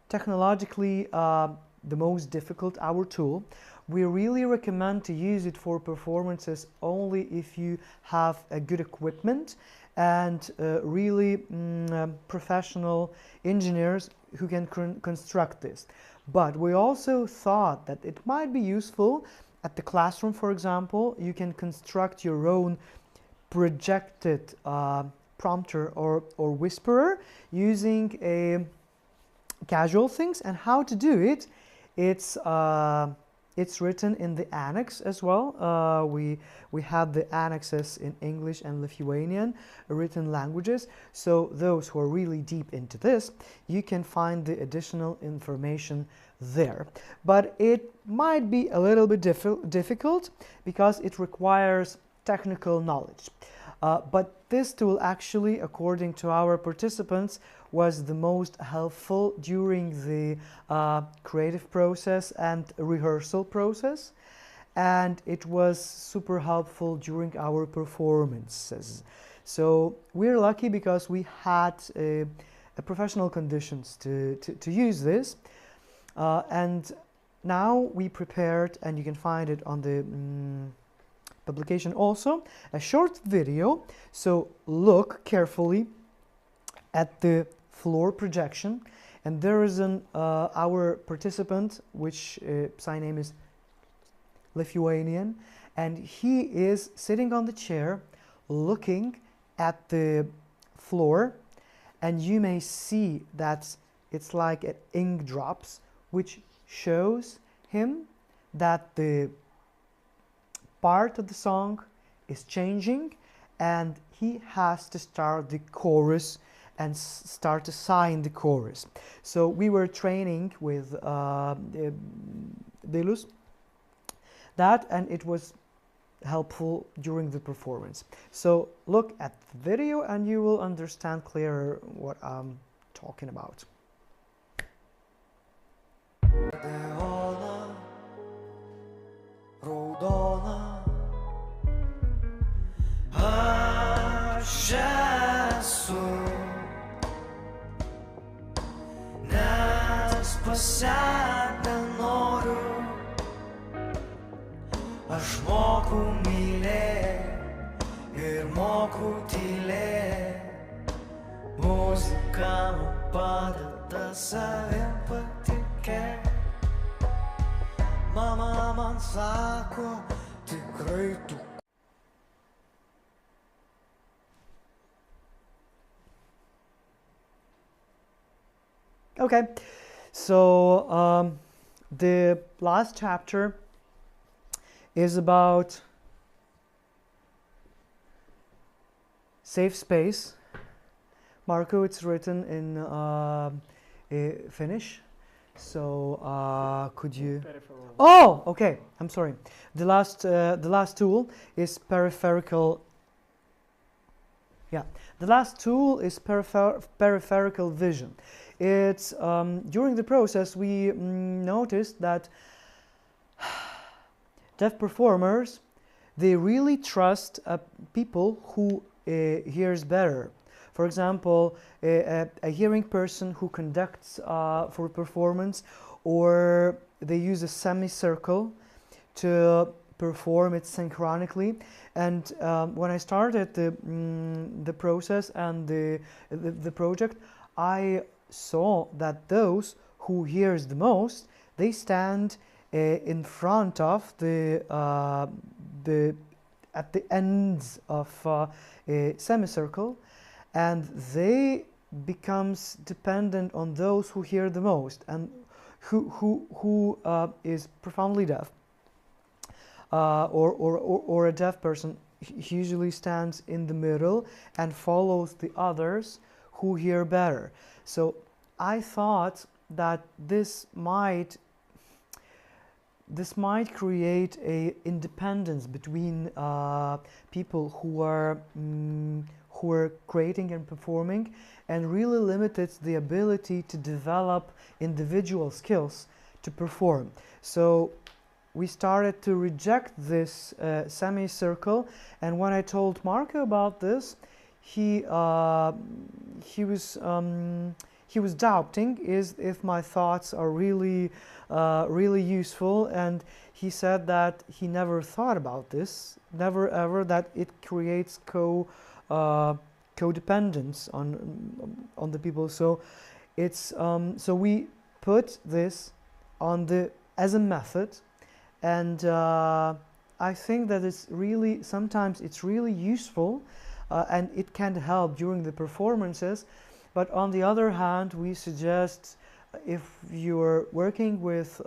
technologically the most difficult our tool. We really recommend to use it for performances only if you have a good equipment and really professional engineers who can construct this. But we also thought that it might be useful at the classroom, for example. You can construct your own projected prompter or whisperer using a casual things. And how to do it, it's written in the annex as well. We have the annexes in English and Lithuanian written languages. So those who are really deep into this, you can find the additional information there. But it might be a little bit difficult because it requires technical knowledge. But this tool actually, according to our participants, was the most helpful during the creative process and rehearsal process, and it was super helpful during our performances. So we're lucky because we had professional conditions to use this, and now we prepared, and you can find it on the publication also, a short video. So look carefully at the floor projection, and there is our participant, which sign name is Lithuanian, and he is sitting on the chair looking at the floor, and you may see that it's like ink drops, which shows him that the part of the song is changing, and he has to start the chorus and start to sign the chorus. So we were training with Vilus that, and it was helpful during the performance. So look at the video and you will understand clearer what I'm talking about. Aš moku mylėt ir moku tylėt. Muzika man padeda savim patikėt. Mama man sako, tikrai tu. Okay, so the last chapter is about safe space. Marko, it's written in Finnish, so could you? Oh, okay. I'm sorry. The last tool is peripheral. Yeah, the last tool is peripheral vision. It's during the process we noticed that deaf performers, they really trust people who hears better. For example, a hearing person who conducts for performance, or they use a semicircle to perform it synchronically. And when I started the process and the project, I saw that those who hears the most, they stand in front of at the ends of a semicircle, and they becomes dependent on those who hear the most and who is profoundly deaf, or a deaf person usually stands in the middle and follows the others who hear better. So I thought that this might create a independence between people who are creating and performing, and really limited the ability to develop individual skills to perform. So we started to reject this semicircle, and when I told Marko about this, he was doubting if my thoughts are really useful, and he said that he never thought about this, never ever, that it creates codependence on the people. So it's so we put this as a method, and I think that sometimes it's really useful, and it can help during the performances. But on the other hand, we suggest, if you're working with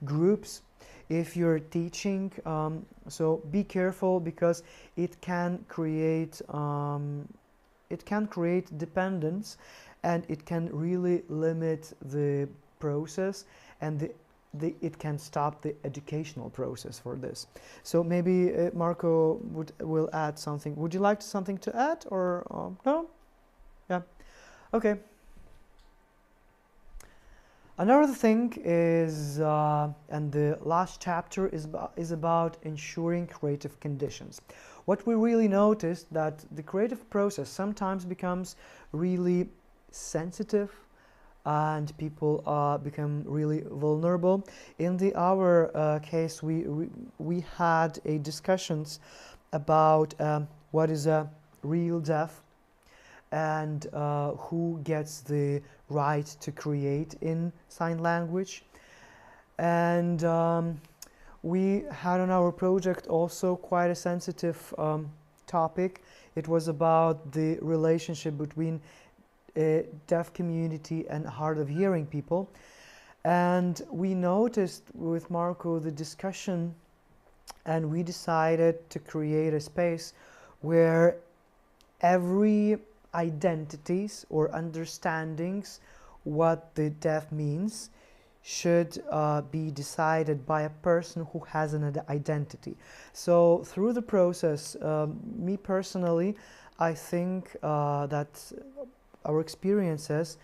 groups, if you're teaching, so be careful, because it can create dependence, and it can really limit the process, and it can stop the educational process for this. So maybe Marko will add something. Would you like something to add, or no? Yeah. Okay. Another thing is, and the last chapter is about ensuring creative conditions. What we really noticed, that the creative process sometimes becomes really sensitive, and people become really vulnerable. In our case, we had a discussions about what is a real deaf, and who gets the right to create in sign language. And we had on our project also quite a sensitive topic. It was about the relationship between deaf community and hard of hearing people. And we noticed with Marko the discussion, and we decided to create a space where every identities or understandings what the deaf means should be decided by a person who has an identity. So through the process, me personally, I think that our experience says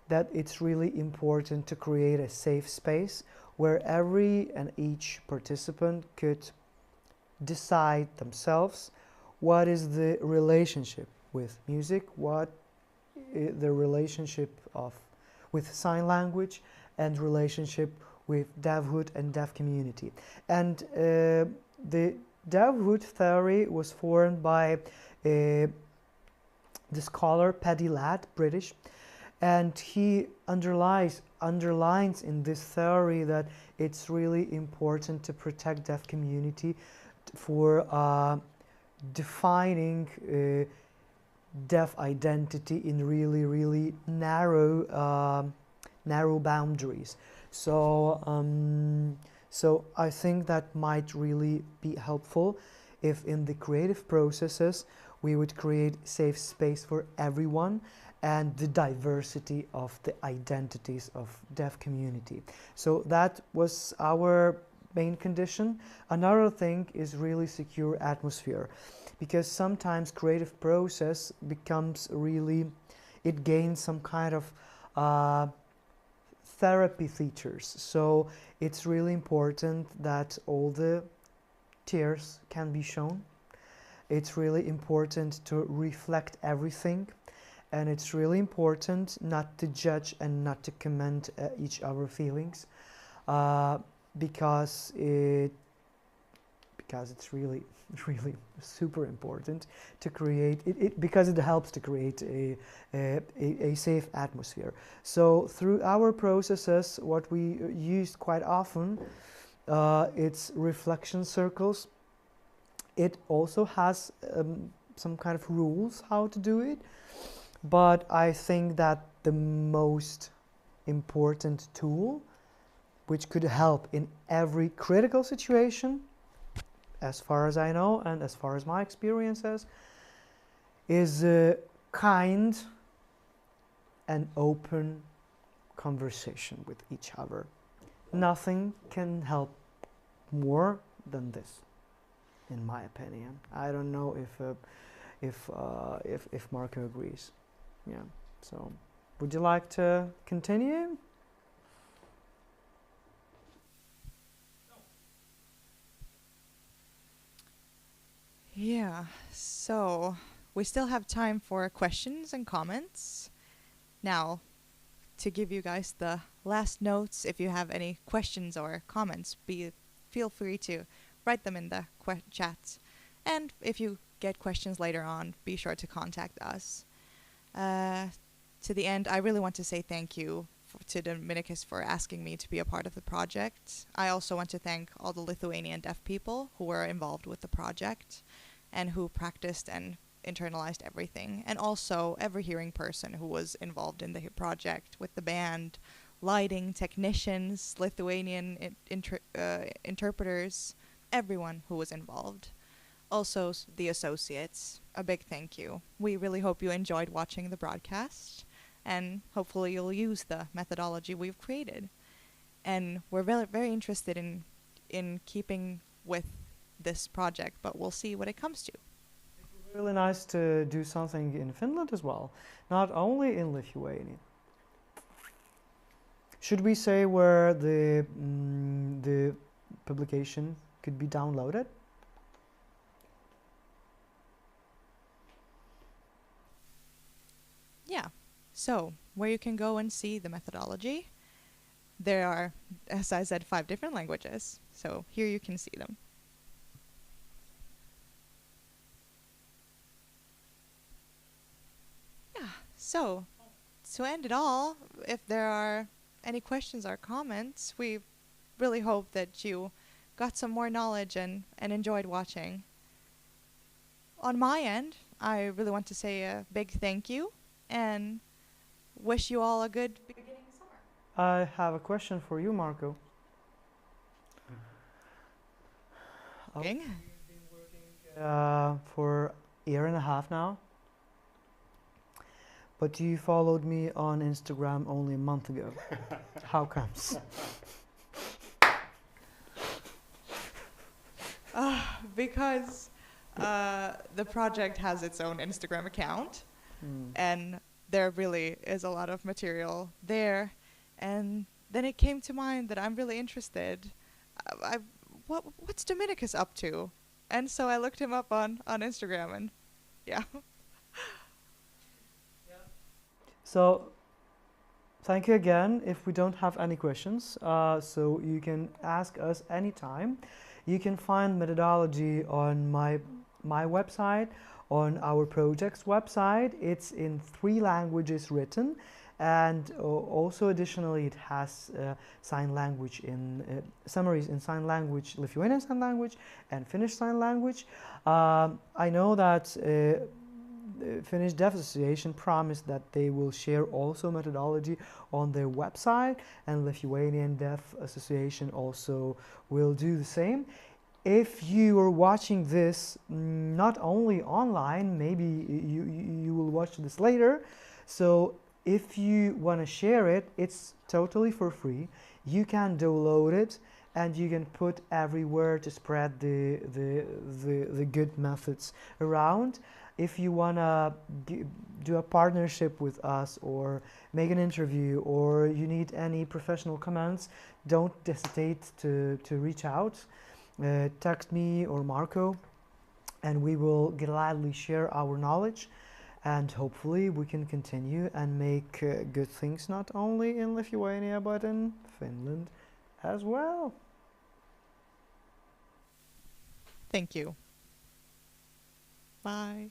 that it's really important to create a safe space where every and each participant could decide themselves what is the relationship with music, what the relationship with sign language, and relationship with deafhood and deaf community. And the deafhood theory was formed by the scholar Paddy Ladd, British, and he underlines in this theory that it's really important to protect deaf community for defining deaf identity in really narrow boundaries. So so I think that might really be helpful if in the creative processes we would create safe space for everyone and the diversity of the identities of deaf community. So that was our main condition. Another thing is really secure atmosphere, because sometimes creative process becomes really, it gains some kind of therapy features. So it's really important that all the tears can be shown. It's really important to reflect everything, and it's really important not to judge and not to comment each other's feelings, because it's really super important to create it, because it helps to create a safe atmosphere. So through our processes, what we used quite often, it's reflection circles. It also has some kind of rules how to do it, but I think that the most important tool which could help in every critical situation, as far as I know and as far as my experience says, is a kind and open conversation with each other. Nothing can help more than this, in my opinion. I don't know if Marko agrees. Yeah. So, would you like to continue? Yeah, so we still have time for questions and comments. Now, to give you guys the last notes, if you have any questions or comments, feel free to write them in the chat. And if you get questions later on, be sure to contact us. To the end, I really want to say thank you to Dominykas for asking me to be a part of the project. I also want to thank all the Lithuanian deaf people who were involved with the project and who practiced and internalized everything, and also every hearing person who was involved in the project with the band, lighting, technicians, Lithuanian interpreters, everyone who was involved. Also the associates, a big thank you. We really hope you enjoyed watching the broadcast, and hopefully you'll use the methodology we've created. And we're very, very interested in keeping with this project, but we'll see what it comes to. It's really nice to do something in Finland as well, not only in Lithuania. Should we say where the publication could be downloaded? Yeah. So, where you can go and see the methodology, there are, as I said, 5 different languages. So here you can see them. Yeah. So, to end it all, if there are any questions or comments, we really hope that you got some more knowledge and enjoyed watching. On my end, I really want to say a big thank you and wish you all a good beginning of summer. I have a question for you, Marko. Okay. You've been working for a year and a half now, but you followed me on Instagram only a month ago. How comes? Because the project has its own Instagram account, and there really is a lot of material there. And then it came to mind that I'm really interested. What's Dominykas up to? And so I looked him up on Instagram, and yeah. So, thank you again. If we don't have any questions, so you can ask us anytime. You can find methodology on my website, on our project's website. It's in 3 languages written, and also additionally it has sign language in summaries in sign language, Lithuanian sign language and Finnish sign language. I know that Finnish Deaf Association promised that they will share also methodology on their website, and Lithuanian Deaf Association also will do the same. If you are watching this not only online, maybe you will watch this later, so if you want to share it, it's totally for free. You can download it and you can put everywhere to spread the good methods around. If you want to do a partnership with us or make an interview, or you need any professional comments, don't hesitate to reach out. Text me or Marko, and we will gladly share our knowledge, and hopefully we can continue and make good things not only in Lithuania but in Finland as well. Thank you. Bye.